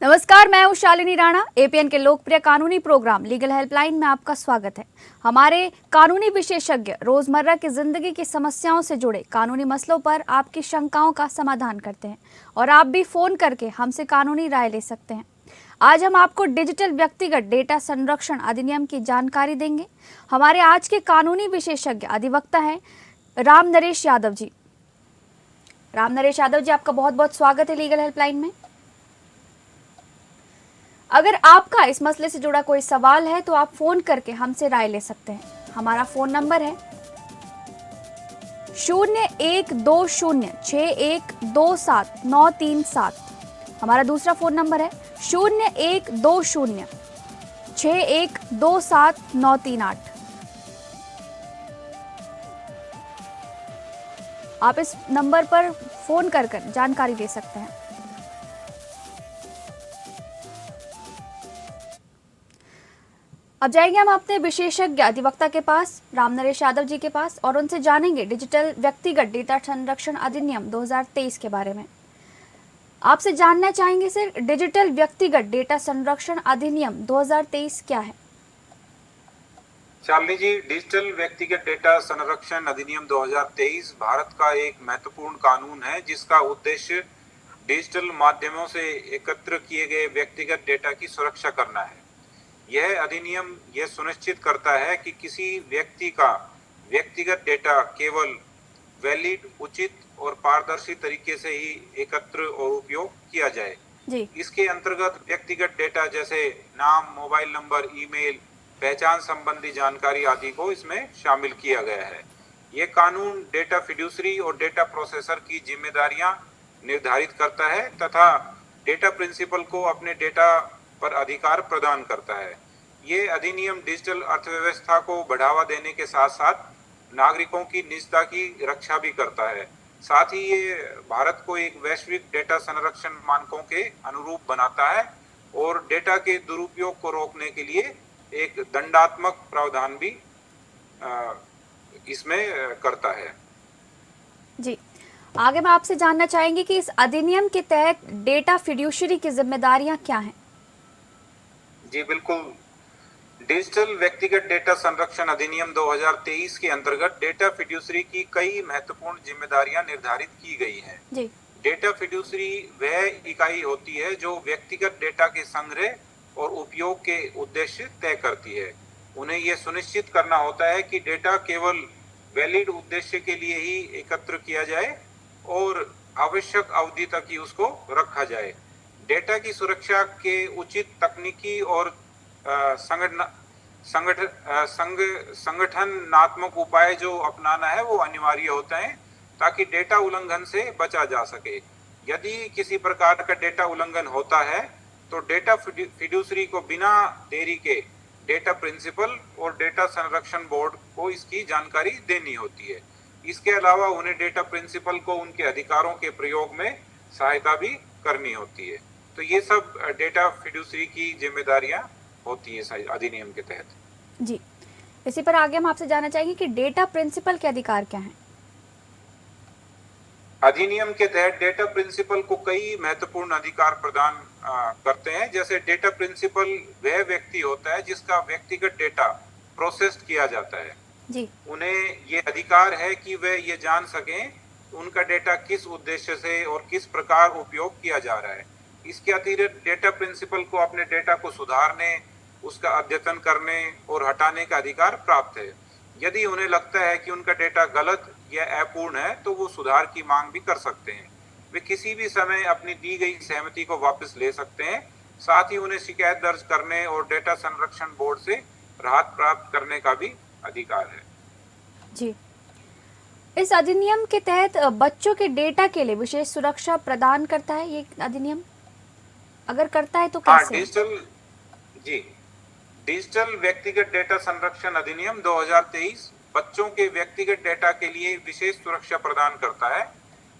नमस्कार, मैं हूं शालिनी राणा। एपीएन के लोकप्रिय कानूनी प्रोग्राम लीगल हेल्पलाइन में आपका स्वागत है। हमारे कानूनी विशेषज्ञ रोजमर्रा की जिंदगी की समस्याओं से जुड़े कानूनी मसलों पर आपकी शंकाओं का समाधान करते हैं और आप भी फोन करके हमसे कानूनी राय ले सकते हैं। आज हम आपको डिजिटल व्यक्तिगत डेटा संरक्षण अधिनियम की जानकारी देंगे। हमारे आज के कानूनी विशेषज्ञ अधिवक्ता हैं राम नरेश यादव जी। राम नरेश यादव जी, आपका बहुत बहुत स्वागत है लीगल हेल्पलाइन में। अगर आपका इस मसले से जुड़ा कोई सवाल है तो आप फोन करके हमसे राय ले सकते हैं। हमारा फोन नंबर है 0120612793 हमारा दूसरा फोन नंबर है 0120612793 आप इस नंबर पर फोन कर जानकारी ले सकते हैं। अब जाएंगे हम अपने विशेषज्ञ अधिवक्ता के पास, राम नरेश यादव जी के पास, और उनसे जानेंगे डिजिटल व्यक्तिगत डेटा संरक्षण अधिनियम 2023 के बारे में। आपसे जानना चाहेंगे सर, डिजिटल व्यक्तिगत डेटा संरक्षण अधिनियम 2023 क्या है? शालिनी जी, डिजिटल व्यक्तिगत डेटा संरक्षण अधिनियम 2023 भारत का एक महत्वपूर्ण कानून है जिसका उद्देश्य डिजिटल माध्यमों से एकत्र किए गए व्यक्तिगत डेटा की सुरक्षा करना है। यह अधिनियम यह सुनिश्चित करता है कि किसी व्यक्ति का व्यक्तिगत डेटा केवल वैलिड, उचित और पारदर्शी तरीके से ही एकत्र और उपयोग किया जाए जी। इसके अंतर्गत व्यक्तिगत डेटा जैसे नाम, मोबाइल नंबर, ईमेल, पहचान संबंधी जानकारी आदि को इसमें शामिल किया गया है। ये कानून डेटा फिड्यूसरी और डेटा प्रोसेसर की जिम्मेदारियां निर्धारित करता है तथा डेटा प्रिंसिपल को अपने डेटा पर अधिकार प्रदान करता है। ये अधिनियम डिजिटल अर्थव्यवस्था को बढ़ावा देने के साथ साथ नागरिकों की निजता की रक्षा भी करता है। साथ ही ये भारत को एक वैश्विक डेटा संरक्षण मानकों के अनुरूप बनाता है और डेटा के दुरुपयोग को रोकने के लिए एक दंडात्मक प्रावधान भी इसमें करता है। जी, आगे मैं आपसे जानना चाहेंगे कि इस अधिनियम के तहत डेटा फिड्यूशरी की जिम्मेदारियां क्या हैं? जी बिल्कुल, डिजिटल व्यक्तिगत डेटा संरक्षण अधिनियम 2023 के अंतर्गत डेटा फिड्यूसरी की कई महत्वपूर्ण जिम्मेदारियां निर्धारित की गई हैं। जी। डेटा फिड्यूसरी वह इकाई होती है जो व्यक्तिगत डेटा के संग्रह और उपयोग के उद्देश्य तय करती है। उन्हें यह सुनिश्चित करना होता है कि डेटा केवल वैलिड उद्देश्य के लिए ही एकत्र किया जाए और आवश्यक अवधि तक ही उसको रखा जाए। डेटा की सुरक्षा के उचित तकनीकी और संगठनात्मक उपाय जो अपनाना है वो अनिवार्य होता है ताकि डेटा उल्लंघन से बचा जा सके। यदि किसी प्रकार का डेटा उल्लंघन होता है तो डेटा फिड्यूसरी को बिना देरी के डेटा प्रिंसिपल और डेटा संरक्षण बोर्ड को इसकी जानकारी देनी होती है। इसके अलावा उन्हें डेटा प्रिंसिपल को उनके अधिकारों के प्रयोग में सहायता भी करनी होती है। तो ये सब डेटा फिड्यूसरी की जिम्मेदारियां होती है अधिनियम के तहत। जी, इसी पर आगे हम आपसे जानना चाहेंगे कि डेटा प्रिंसिपल के अधिकार क्या हैं? अधिनियम के तहत डेटा प्रिंसिपल को कई महत्वपूर्ण अधिकार प्रदान करते हैं। जैसे डेटा प्रिंसिपल वह व्यक्ति होता है जिसका व्यक्तिगत डेटा प्रोसेस किया जाता है जी। उन्हें ये अधिकार है कि वे ये जान सकें उनका डेटा किस उद्देश्य से और किस प्रकार उपयोग किया जा रहा है। इसके अतिरिक्त डेटा प्रिंसिपल को अपने डेटा को सुधारने, उसका अद्यतन करने और हटाने का अधिकार प्राप्त है। यदि उन्हें लगता है कि उनका डेटा गलत या अपूर्ण है तो वो सुधार की मांग भी कर सकते हैं। वे किसी भी समय अपनी दी गई सहमति को वापस ले सकते हैं। साथ ही उन्हें शिकायत दर्ज करने और डेटा संरक्षण बोर्ड से राहत प्राप्त करने का भी अधिकार है जी। इस अधिनियम के तहत बच्चों के डेटा के लिए विशेष सुरक्षा प्रदान करता है ये अधिनियम? अगर करता है तो कैसे? डिजिटल व्यक्तिगत डेटा संरक्षण अधिनियम 2023 बच्चों के व्यक्तिगत डेटा के लिए विशेष सुरक्षा प्रदान करता है।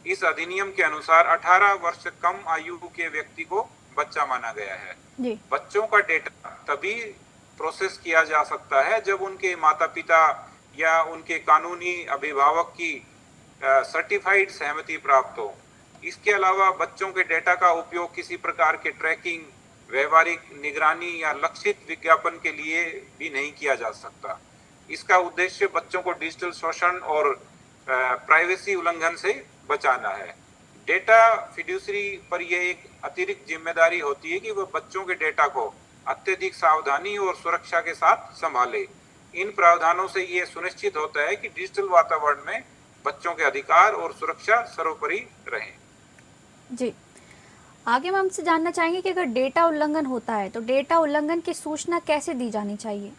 इस अधिनियम के अनुसार 18 वर्ष से कम आयु के व्यक्ति को बच्चा माना गया है जी। बच्चों का डेटा तभी प्रोसेस किया जा सकता है जब उनके माता पिता या उनके कानूनी अभिभावक की सर्टिफाइड सहमति प्राप्त हो। इसके अलावा बच्चों के डेटा का उपयोग किसी प्रकार के ट्रैकिंग, व्यवहारिक निगरानी या लक्षित विज्ञापन के लिए भी नहीं किया जा सकता। इसका उद्देश्य बच्चों को डिजिटल शोषण और प्राइवेसी उल्लंघन से बचाना है। डेटा फिड्यूसरी पर यह एक अतिरिक्त जिम्मेदारी होती है कि वह बच्चों के डेटा को अत्यधिक सावधानी और सुरक्षा के साथ संभाले। इन प्रावधानों से यह सुनिश्चित होता है कि डिजिटल वातावरण में बच्चों के अधिकार और सुरक्षा सर्वोपरि रहें। जी, आगे हम आपसे जानना चाहेंगे कि अगर डेटा उल्लंघन होता है तो डेटा उल्लंघन की सूचना कैसे दी जानी चाहिए?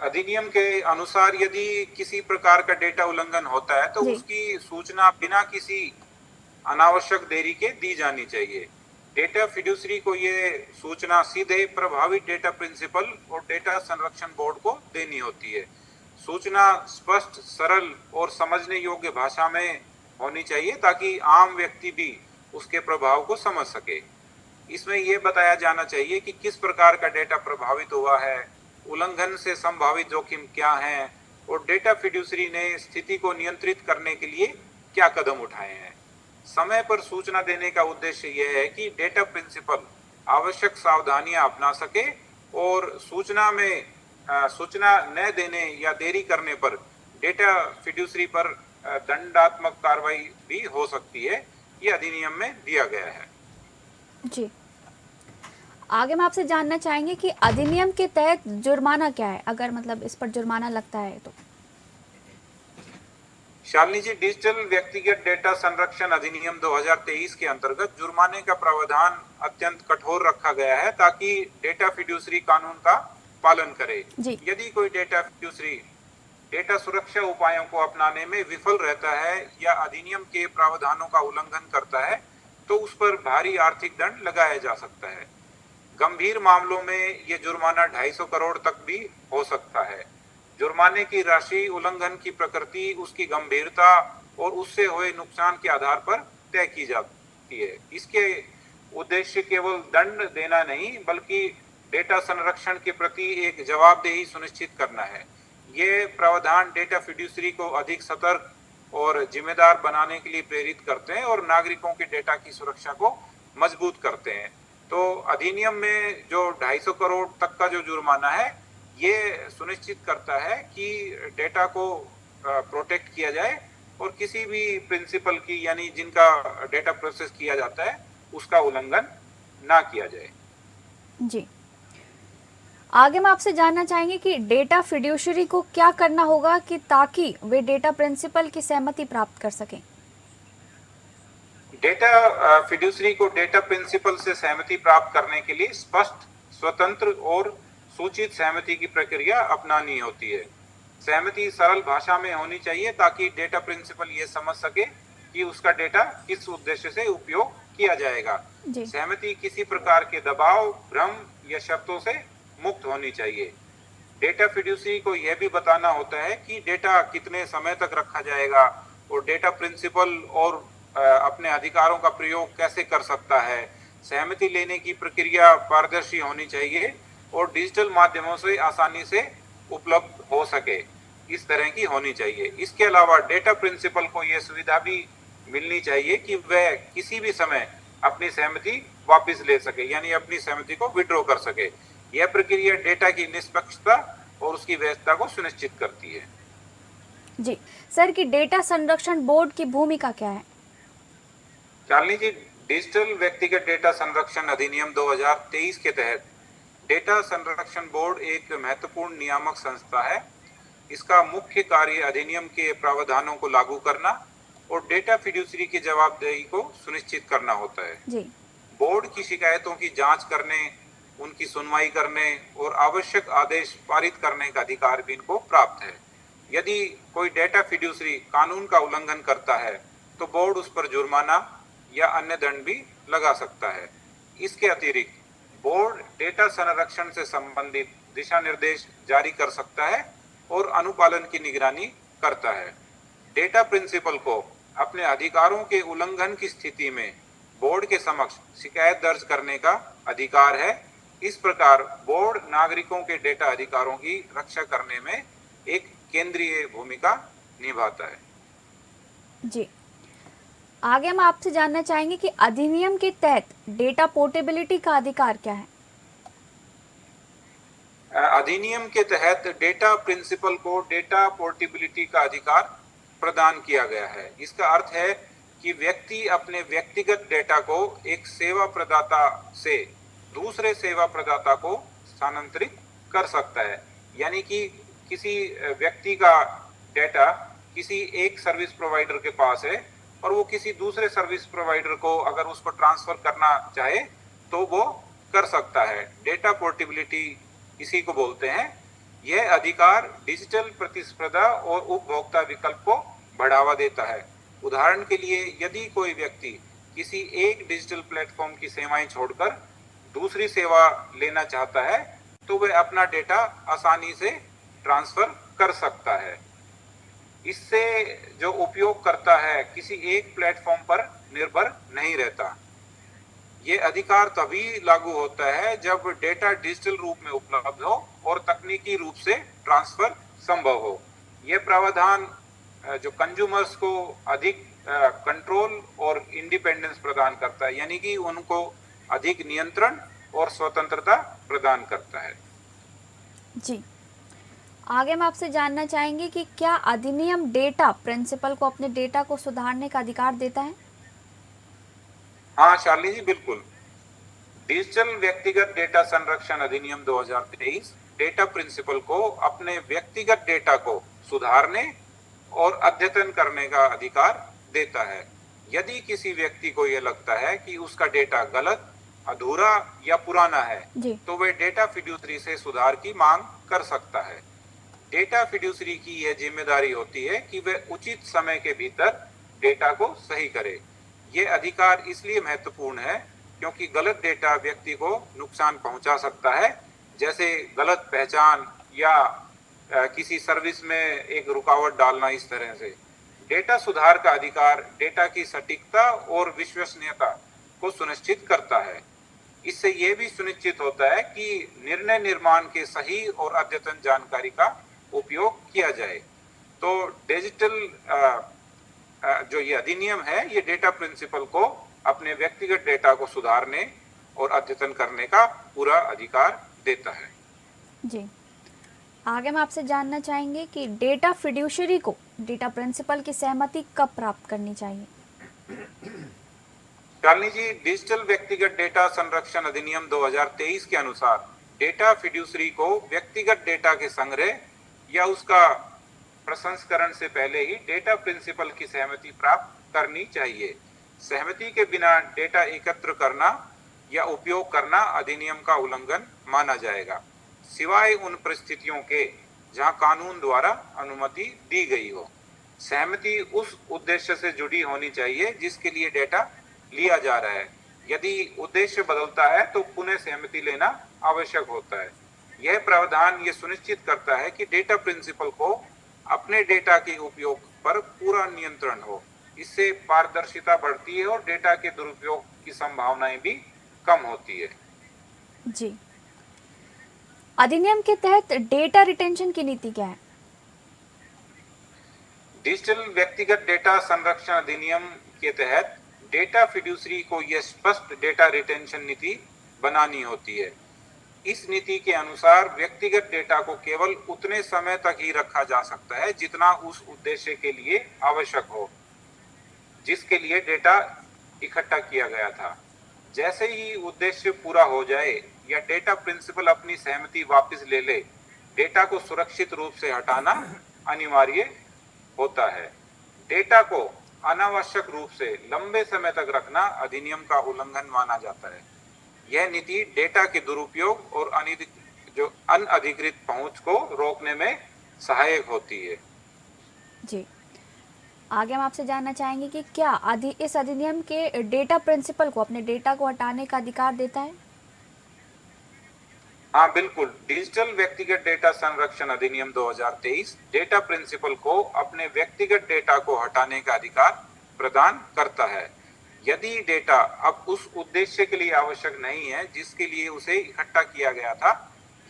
अधिनियम के अनुसार यदि किसी प्रकार का डेटा उल्लंघन होता है तो जी। उसकी सूचना बिना किसी अनावश्यक देरी के दी जानी चाहिए। डेटा फिड्यूसरी को ये सूचना सीधे प्रभावित डेटा प्रिंसिपल और डेटा संरक्षण बोर्ड को देनी होती है। सूचना स्पष्ट, सरल और समझने योग्य भाषा में होनी चाहिए ताकि आम व्यक्ति भी उसके प्रभाव को समझ सके। इसमें यह बताया जाना चाहिए कि किस प्रकार का डेटा प्रभावित हुआ है, उल्लंघन से संभावित जोखिम क्या हैं और डेटा फिड्यूसरी ने स्थिति को नियंत्रित करने के लिए क्या कदम उठाए हैं। समय पर सूचना देने का उद्देश्य यह है कि डेटा प्रिंसिपल आवश्यक सावधानियां अपना सके और सूचना न देने या देरी करने पर डेटा फिड्यूसरी पर दंडात्मक कार्रवाई भी हो सकती है। ये अधिनियम में दिया गया है। जी, आगे हम आपसे जानना चाहेंगे कि अधिनियम के तहत जुर्माना क्या है, अगर मतलब इस पर जुर्माना लगता है तो? शालिनी जी, डिजिटल व्यक्तिगत डेटा संरक्षण अधिनियम 2023 के अंतर्गत जुर्माने का प्रावधान अत्यंत कठोर रखा गया है ताकि डेटा फिड्यूसरी कानून का पालन करे। जी। यदि कोई डेटा फिड्यूसरी डेटा सुरक्षा उपायों को अपनाने में विफल रहता है या अधिनियम के प्रावधानों का उल्लंघन करता है तो उस पर भारी आर्थिक दंड लगाया जा सकता है। गंभीर मामलों में ये जुर्माना 250 करोड़ तक भी हो सकता है। जुर्माने की राशि उल्लंघन की प्रकृति, उसकी गंभीरता और उससे हुए नुकसान के आधार पर तय की जाती है। इसके उद्देश्य केवल दंड देना नहीं बल्कि डेटा संरक्षण के प्रति एक जवाबदेही सुनिश्चित करना है। ये प्रावधान डेटा फिड्यूसरी को अधिक सतर्क और जिम्मेदार बनाने के लिए प्रेरित करते हैं और नागरिकों के डेटा की सुरक्षा को मजबूत करते हैं। तो अधिनियम में जो 250 करोड़ तक का जो जुर्माना है ये सुनिश्चित करता है कि डेटा को प्रोटेक्ट किया जाए और किसी भी प्रिंसिपल की यानी जिनका डेटा प्रोसेस किया जाता है उसका उल्लंघन ना किया जाए। जी, आगे हम आपसे जानना चाहेंगे कि डेटा फिड्यूसरी को क्या करना होगा कि ताकि वे डेटा प्रिंसिपल की सहमति प्राप्त कर सकें? डेटा फिड्यूसरी को डेटा प्रिंसिपल से सहमति प्राप्त करने के लिए स्पष्ट, स्वतंत्र और सूचित सहमति की प्रक्रिया अपनानी होती है। सहमति सरल भाषा में होनी चाहिए ताकि डेटा प्रिंसिपल ये समझ सके कि उसका डेटा किस उद्देश्य से उपयोग किया जाएगा। सहमति किसी प्रकार के दबाव, भ्रम या शर्तों से मुक्त होनी चाहिए। डेटा फिड्यूसरी को यह भी बताना होता है कि डेटा कितने समय तक रखा जाएगा और डेटा प्रिंसिपल और अपने अधिकारों का प्रयोग कैसे कर सकता है। सहमति लेने की प्रक्रिया पारदर्शी होनी चाहिए और डिजिटल माध्यमों से आसानी से उपलब्ध हो सके, इस तरह की होनी चाहिए। इसके अलावा डेटा प्रिंसिपल को यह सुविधा भी मिलनी चाहिए कि वह किसी भी समय अपनी सहमति वापस ले सके, यानी अपनी सहमति को विड्रॉ कर सके। यह प्रक्रिया डेटा की निष्पक्षता और उसकी वैधता को सुनिश्चित करती है। जी सर, कि डेटा संरक्षण बोर्ड की भूमिका क्या है? शालिनी जी, डिजिटल व्यक्तिगत डेटा संरक्षण अधिनियम 2023 के तहत डेटा संरक्षण बोर्ड एक महत्वपूर्ण नियामक संस्था है। इसका मुख्य कार्य अधिनियम के प्रावधानों को लागू करना और डेटा फिड्यूसरी की जवाबदेही को सुनिश्चित करना होता है। जी। बोर्ड की शिकायतों की जांच करने, उनकी सुनवाई करने और आवश्यक आदेश पारित करने का अधिकार भी इनको प्राप्त है। यदि कोई डेटा फिड्यूसरी कानून का उल्लंघन करता है तो बोर्ड उस पर जुर्माना या अन्य दंड भी लगा सकता है। इसके अतिरिक्त बोर्ड डेटा संरक्षण से संबंधित दिशा निर्देश जारी कर सकता है और अनुपालन की निगरानी करता है। डेटा प्रिंसिपल को अपने अधिकारों के उल्लंघन की स्थिति में बोर्ड के समक्ष शिकायत दर्ज करने का अधिकार है। इस प्रकार बोर्ड नागरिकों के डेटा अधिकारों की रक्षा करने में एक केंद्रीय भूमिका निभाता है। जी। आगे हम आपसे जानना चाहेंगे कि अधिनियम के तहत डेटा पोर्टेबिलिटी का अधिकार क्या है? अधिनियम के तहत डेटा प्रिंसिपल को डेटा पोर्टेबिलिटी का अधिकार प्रदान किया गया है। इसका अर्थ है कि व्यक्ति अपने व्यक्तिगत डेटा को एक सेवा प्रदाता से दूसरे सेवा प्रदाता को स्थानांतरित कर सकता है। यानी कि किसी व्यक्ति का डेटा किसी एक सर्विस प्रोवाइडर के पास है और वो किसी दूसरे सर्विस प्रोवाइडर को अगर उसको ट्रांसफर करना चाहे तो वो कर सकता है। डेटा पोर्टेबिलिटी इसी को बोलते हैं। यह अधिकार डिजिटल प्रतिस्पर्धा और उपभोक्ता विकल्प को बढ़ावा देता है। उदाहरण के लिए यदि कोई व्यक्ति किसी एक डिजिटल प्लेटफॉर्म की सेवाएं छोड़कर दूसरी सेवा लेना चाहता है तो वह अपना डेटा आसानी से ट्रांसफर कर सकता है। इससे जो उपयोग करता है किसी एक प्लेटफॉर्म पर निर्भर नहीं रहता। ये अधिकार तभी लागू होता है जब डेटा डिजिटल रूप में उपलब्ध हो और तकनीकी रूप से ट्रांसफर संभव हो। ये प्रावधान जो कंज्यूमर्स को अधिक कंट्रोल और इंडिपेंडेंस प्रदान करता है, यानी कि उनको अधिक नियंत्रण और स्वतंत्रता प्रदान करता है। जी। आगे हम आपसे जानना चाहेंगे कि क्या अधिनियम डेटा प्रिंसिपल को अपने डेटा को सुधारने का अधिकार देता है? हाँ शालिनी जी, बिल्कुल। डिजिटल व्यक्तिगत डेटा संरक्षण अधिनियम 2023 डेटा प्रिंसिपल को अपने व्यक्तिगत डेटा को सुधारने और अद्यतन करने का अधिकार देता है। यदि किसी व्यक्ति को यह लगता है कि उसका डेटा गलत, अधूरा या पुराना है तो वह डेटा फिड्यूसरी से सुधार की मांग कर सकता है। डेटा फिड्यूसरी की यह जिम्मेदारी होती है कि वह उचित समय के भीतर डेटा को सही करे। यह अधिकार इसलिए महत्वपूर्ण है क्योंकि गलत डेटा व्यक्ति को नुकसान पहुंचा सकता है, जैसे गलत पहचान या किसी सर्विस में एक रुकावट डालना। इस तरह से डेटा सुधार का अधिकार डेटा की सटीकता और विश्वसनीयता को सुनिश्चित करता है। इससे यह भी सुनिश्चित होता है कि निर्णय निर्माण के सही और अद्यतन जानकारी का उपयोग किया जाए। तो डिजिटल जो ये अधिनियम है ये डेटा प्रिंसिपल को अपने व्यक्तिगत डेटा को सुधारने और अद्यतन करने का पूरा अधिकार देता है। जी। आगे हम आपसे जानना चाहेंगे कि डेटा फिड्यूशरी को डेटा प्रिंसिपल की सहमति कब प्राप्त करनी चाहिए? शालिनी जी, डिजिटल व्यक्तिगत डेटा संरक्षण अधिनियम 2023 के अनुसार डेटा फिड्यूसरी को व्यक्तिगत डेटा के संग्रह या उसका प्रसंस्करण से पहले ही डेटा प्रिंसिपल की सहमति प्राप्त करनी चाहिए। सहमति के बिना डेटा एकत्र करना या उपयोग करना अधिनियम का उल्लंघन माना जाएगा, सिवाय उन परिस्थितियों के जहां कानून द्वारा अनुमति दी गई हो। सहमति उस उद्देश्य से जुड़ी होनी चाहिए जिसके लिए डेटा लिया जा रहा है। यदि उद्देश्य बदलता है तो पुनः सहमति लेना आवश्यक होता है। यह प्रावधान ये सुनिश्चित करता है कि डेटा प्रिंसिपल को अपने डेटा के उपयोग पर पूरा नियंत्रण हो। इससे पारदर्शिता बढ़ती है और डेटा के दुरुपयोग की संभावनाएं भी कम होती है। जी। अधिनियम के तहत डेटा रिटेंशन की नीति क्या है? डिजिटल व्यक्तिगत डेटा संरक्षण अधिनियम के तहत डेटा फिड्यूसरी को यह स्पष्ट डेटा रिटेंशन नीति बनानी होती है। इस नीति के अनुसार व्यक्तिगत डेटा को केवल उतने समय तक ही रखा जा सकता है जितना उस उद्देश्य के लिए आवश्यक हो जिसके लिए डेटा इकट्ठा किया गया था। जैसे ही उद्देश्य पूरा हो जाए या डेटा प्रिंसिपल अपनी सहमति वापस ले ले, डेटा को सुरक्षित रूप से हटाना अनिवार्य होता है। डेटा को अनावश्यक रूप से लंबे समय तक रखना अधिनियम का उल्लंघन माना जाता है। यह नीति डेटा के दुरुपयोग और अनधिकृत पहुंच को रोकने में सहायक होती है। जी। आगे हम आपसे जानना चाहेंगे कि क्या इस अधिनियम के डेटा प्रिंसिपल को अपने डेटा को हटाने का अधिकार देता है? हाँ बिल्कुल। डिजिटल व्यक्तिगत डेटा संरक्षण अधिनियम 2023 डेटा प्रिंसिपल को अपने व्यक्तिगत डेटा को हटाने का अधिकार प्रदान करता है। यदि डेटा अब उस उद्देश्य के लिए आवश्यक नहीं है जिसके लिए उसे इकट्ठा किया गया था,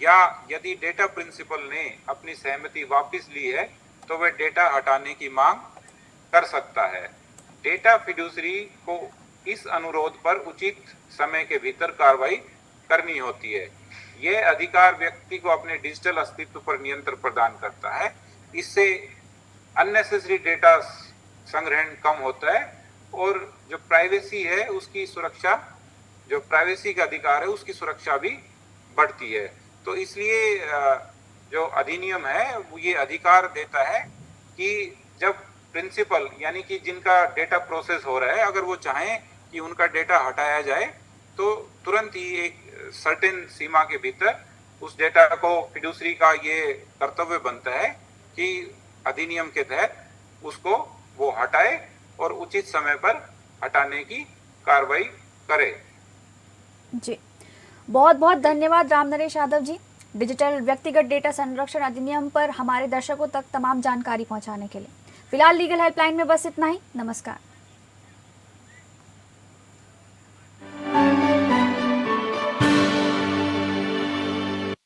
या यदि डेटा प्रिंसिपल ने अपनी सहमति वापस ली है तो वह डेटा हटाने की मांग कर सकता है। डेटा फिड्यूसरी को इस अनुरोध पर उचित समय के भीतर कार्रवाई करनी होती है। यह अधिकार व्यक्ति को अपने डिजिटल अस्तित्व पर नियंत्रण प्रदान करता है। इससे अननेसेसरी डेटा संग्रहण कम होता है और जो प्राइवेसी है उसकी सुरक्षा, जो प्राइवेसी का अधिकार है उसकी सुरक्षा भी बढ़ती है। तो इसलिए जो अधिनियम है वो ये अधिकार देता है कि जब प्रिंसिपल यानी कि जिनका डेटा प्रोसेस हो रहा है, अगर वो चाहें कि उनका डेटा हटाया जाए तो तुरंत ही एक सर्टेन सीमा के भीतर उस डेटा को फिड्यूसरी का ये कर्तव्य बनता है कि अधिनियम के तहत उसको वो हटाए और उचित समय पर हटाने की कार्रवाई करे। जी, बहुत बहुत धन्यवाद राम नरेश यादव जी, डिजिटल व्यक्तिगत डेटा संरक्षण अधिनियम पर हमारे दर्शकों तक तमाम जानकारी पहुंचाने के लिए। फिलहाल लीगल हेल्पलाइन में बस इतना ही। नमस्कार।